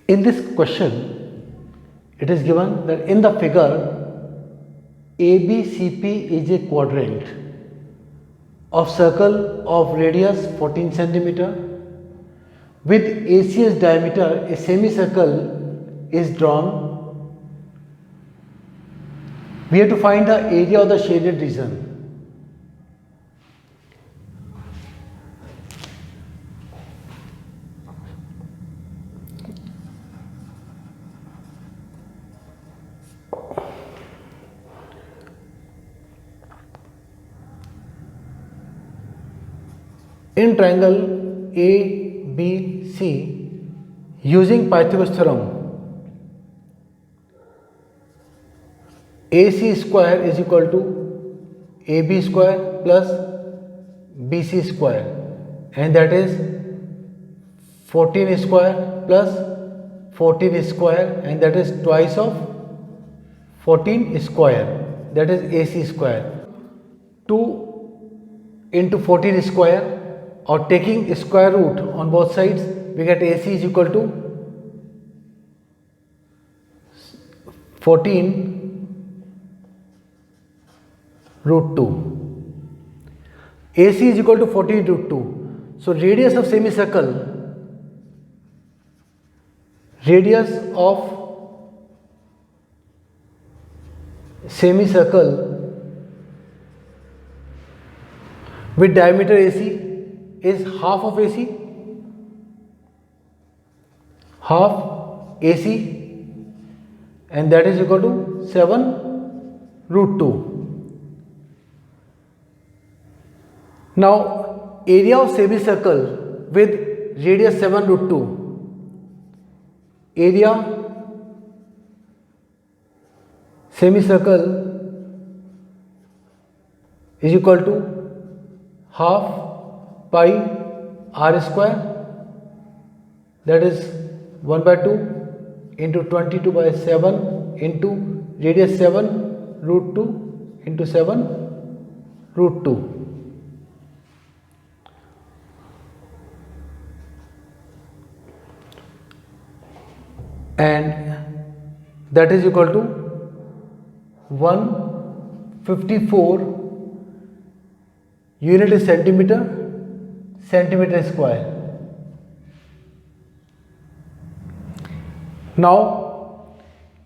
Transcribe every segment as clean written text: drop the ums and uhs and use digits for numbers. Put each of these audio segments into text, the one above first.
In this question, it is given that in the figure ABCP is a quadrant of circle of radius 14 centimeter with ACS diameter. A semicircle is drawn. We have to find the area of the shaded region. In triangle ABC, using Pythagoras theorem, AC square is equal to AB square plus BC square, and that is 14 square plus 14 square, and that is twice of 14 square, that is AC square. 2 into 14 square, or taking square root on both sides, we get AC is equal to 14 root 2. AC is equal to 14 root 2. So radius of semicircle, with diameter AC is half of AC, and that is equal to 7 root 2. Now area of semicircle with radius 7 root 2, area semicircle is equal to half pi r square, that is 1 by 2 into 22 by 7 into radius 7 root 2 into 7 root 2. And that is equal to 154 unit is centimeter square. Now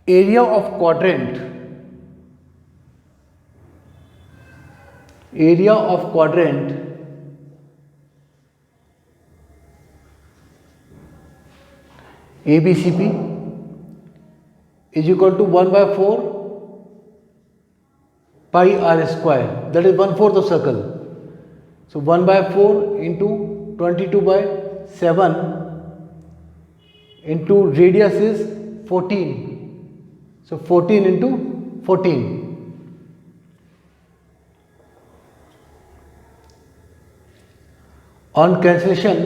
area of quadrant ABCP is equal to 1 by 4 pi r square, that is 1/4 of circle. So 1 by 4 into 22 by 7 into radius is 14. So 14 into 14. On cancellation,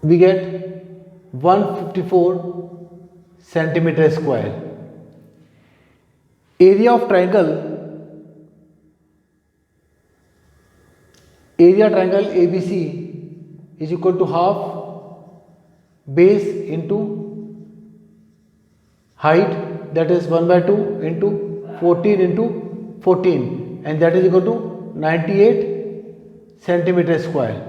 we get 154 centimeter square. Area triangle ABC is equal to half base into height, that is 1 by 2 into 14 into 14, and that is equal to 98 centimeter square.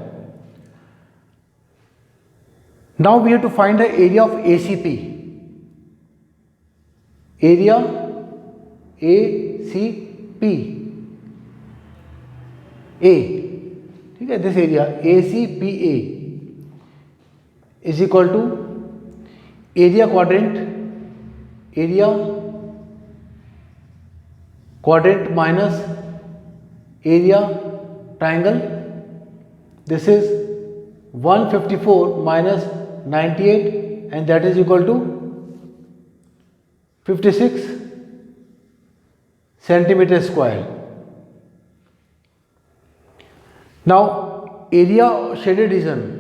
Now we have to find the area of ACP. Area ACP A, ठीक है, this area ACPA is equal to area quadrant minus area triangle. This is 154 minus 98, and that is equal to 56 centimeter square. Now area shaded region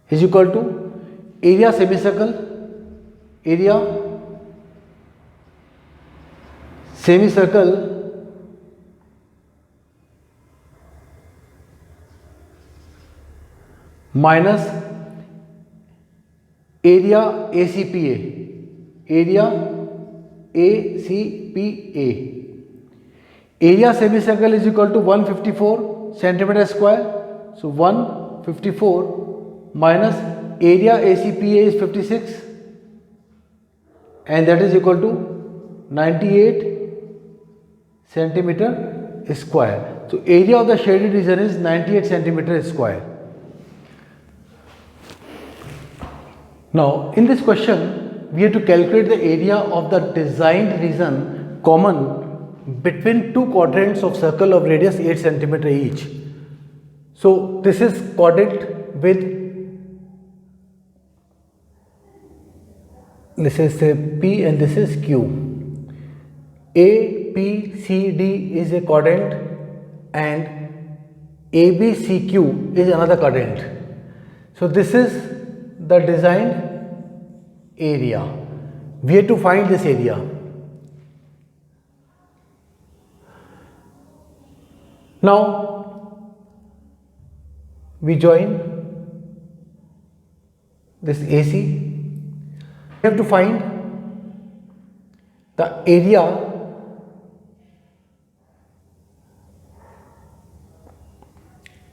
is equal to area semicircle semicircle minus area ACPA, area ACPA. Area semicircle is equal to 154 centimeter square. So 154 minus area ACPA is 56, and that is equal to 98 centimeter square. So area of the shaded region is 98 centimeter square. Now in this question we have to calculate the area of the designed region common between two quadrants of circle of radius 8 centimeter each. So this is quadrant with, this is say P and this is Q. A, P, C, D is a quadrant and A, B, C, Q is another quadrant. So this is the designed area. We have to find this area. Now we join this AC. We have to find the area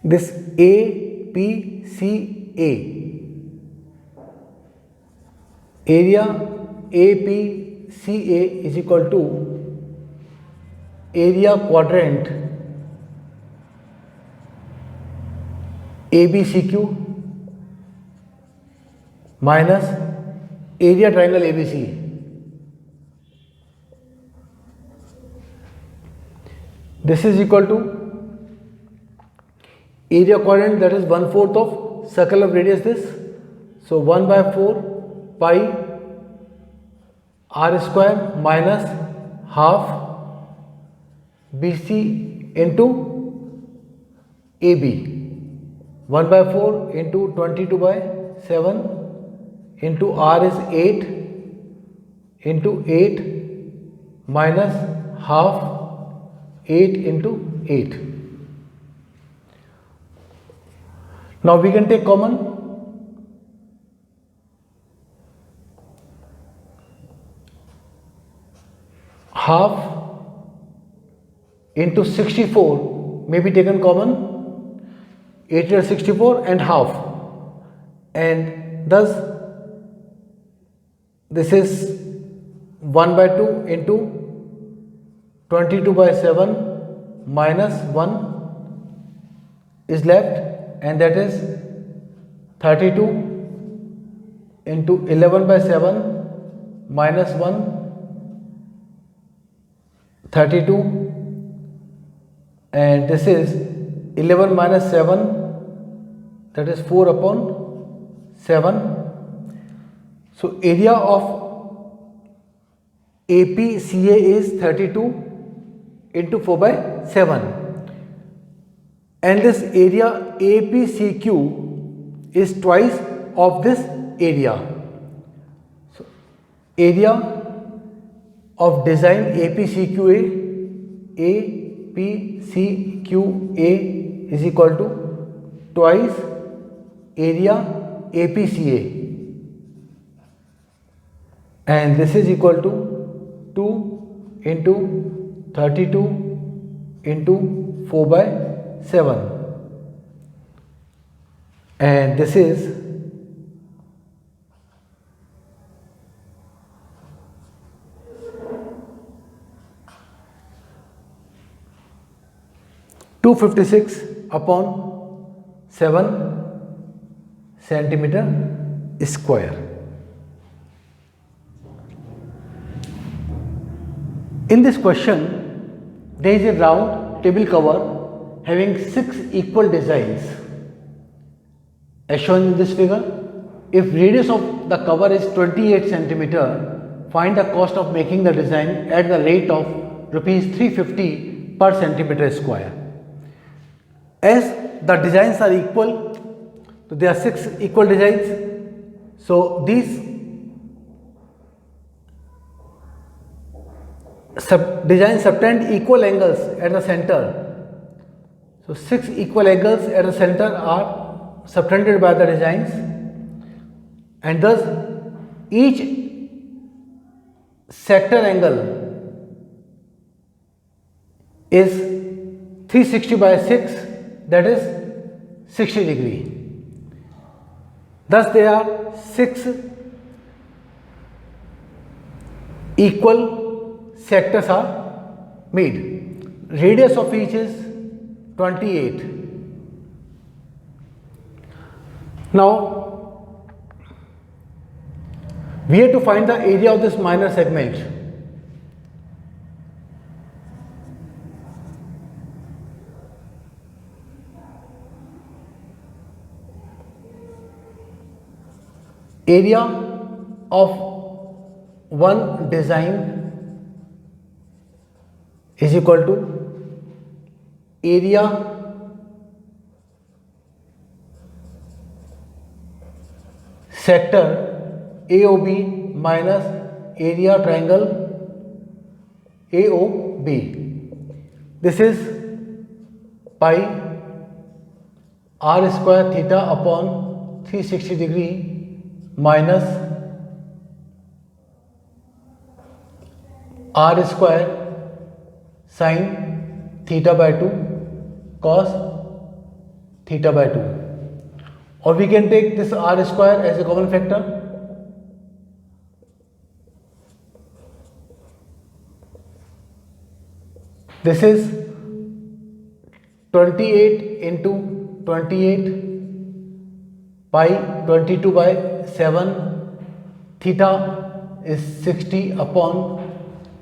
this APCA. Area APCA is equal to area quadrant ABCQ minus area triangle ABC. This is equal to area quadrant, that is 1/4 of circle of radius this. So 1/4 pi r square minus half BC into AB. 1/4 into 22/7 into r is 8 into 8 minus half 8 into 8. Now we can take common. Half into 64 may be taken common. 8 is 64 and half, and thus this is 1/2 into 22/7 minus 1 is left, and that is 32 into 11/7 minus 1, 32, and this is 11 minus 7, that is 4/7. So area of APCA is 32 into 4/7, and this area APCQ is twice of this area. So area of design APCQA is equal to twice area APCA, and this is equal to 2 into 32 into 4/7, and this is 256 upon 7 centimeter square. In this question, there is a round table cover having 6 equal designs. As shown in this figure, if radius of the cover is 28 centimeter, find the cost of making the design at the rate of rupees 350 per centimeter square. As the designs are equal, so there are 6 equal designs. So these designs subtend equal angles at the center. So 6 equal angles at the center are subtended by the designs, and thus each sector angle is 360 by 6, that is 60 degree. Thus there are 6 equal sectors are made. Radius of each is 28. Now we have to find the area of this minor segment. Area of one design is equal to area sector AOB minus area triangle AOB. This is pi r square theta upon 360 degree minus r square sin theta by 2 cos theta by 2, or we can take this r square as a common factor. This is 28 into 28 pi 22 by 7, theta is 60 upon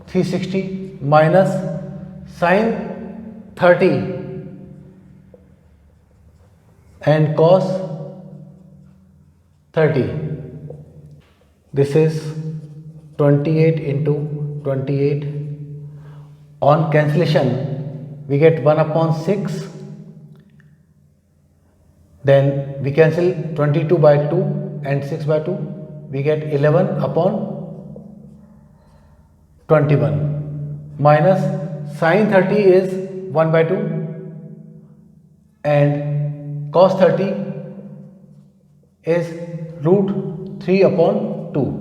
360 minus sin 30 and cos 30. This is 28 into 28. On cancellation we get 1 upon 6, then we cancel 22 by 2 and 6 by 2, we get 11 upon 21 minus sin 30 is 1 by 2 and cos 30 is root 3 upon 2.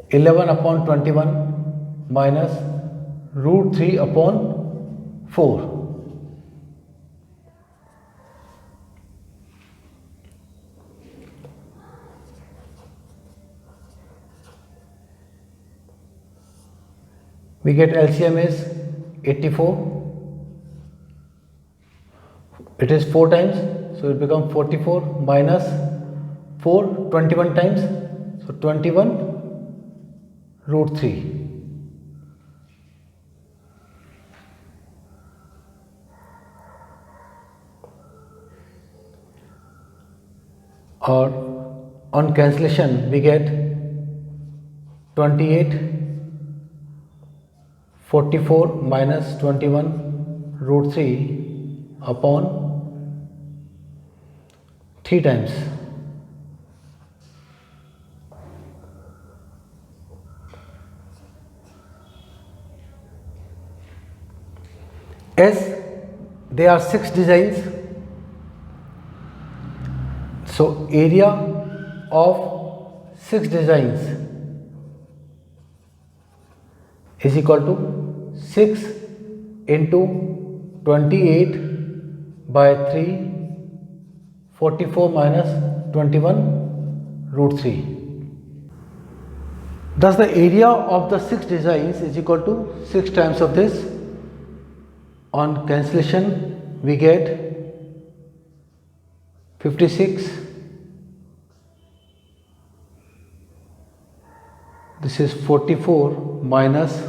(11 upon 21 minus root 3 upon 4). We get LCM is 84. It is 4 times, so it becomes 44 minus 4 21 times, so 21 root 3. Or on cancellation we get 28 44 minus 21 root 3 upon 3 times. As there are 6 designs, so area of 6 designs is equal to 6 into 28 by 3, 44 minus 21 root 3. Thus the area of the 6 designs is equal to 6 times of this. On cancellation we get 56. This is 44 minus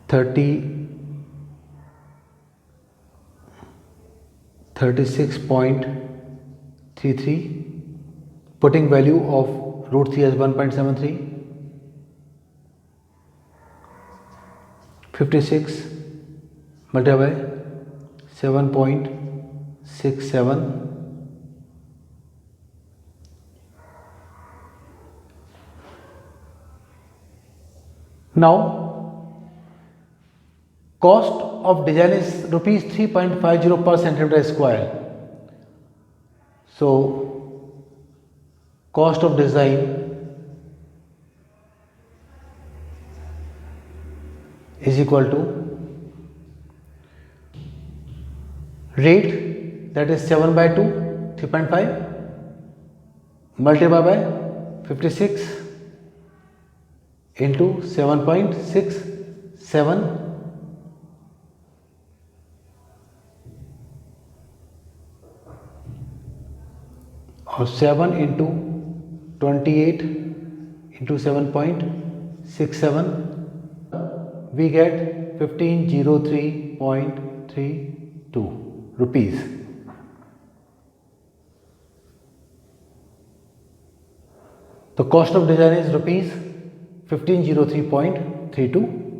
36.33, putting value of root 3 as 1.73. 56 multiplied by 7.67. Now Cost of design is rupees 3.50 per centimeter square. So cost of design is equal to rate, that is 7 by 2, 3.5 multiplied by 56 into 7.67 or 7 into 28 into 7.67, we get 1503.32 rupees. The cost of design is rupees 1503.32.